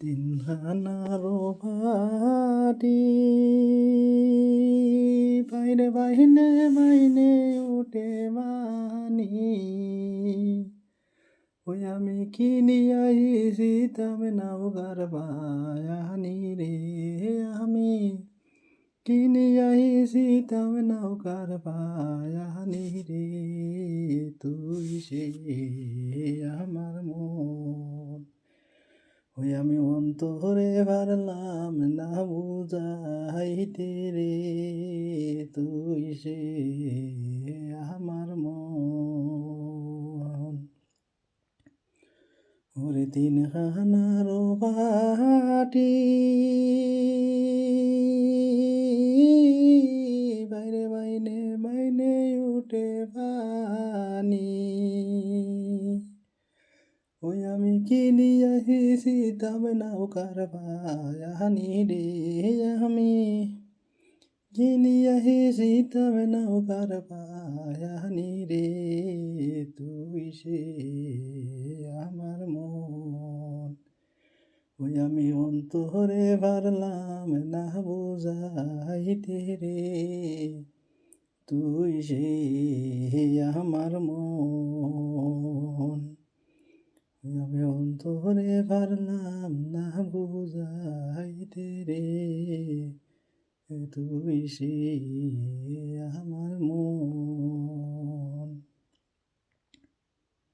দিনহানারো ভাটি বাইরে বাইনে বাইনে উঠে মানি ওই আমি কিনিয়াই সীতামে নাও গারবায়ানি রে আমি কিনিয়াই সীতামে নাও গারবায়ানি রে তুই সে আমার মন ওই আমি অন্তরে পারলাম না বুঝাইতে রে তুই সে আমার মন ওরে তিনখানার বাটি বাইরে বাইনে বাইনে উঠে পানি ওই আমি কিনিয়া সীতাম নৌকার বায়ানি রে আমি কিনিয়া সীতাম নৌকার বায়ানি রে তুই সে আমার মন ওই আমি অন্তরে পারলাম না বুঝাইতে রে তুই সে আমার মন আমি অন্তরে পারলাম না বুঝাইতে রে তুই সে আমার মন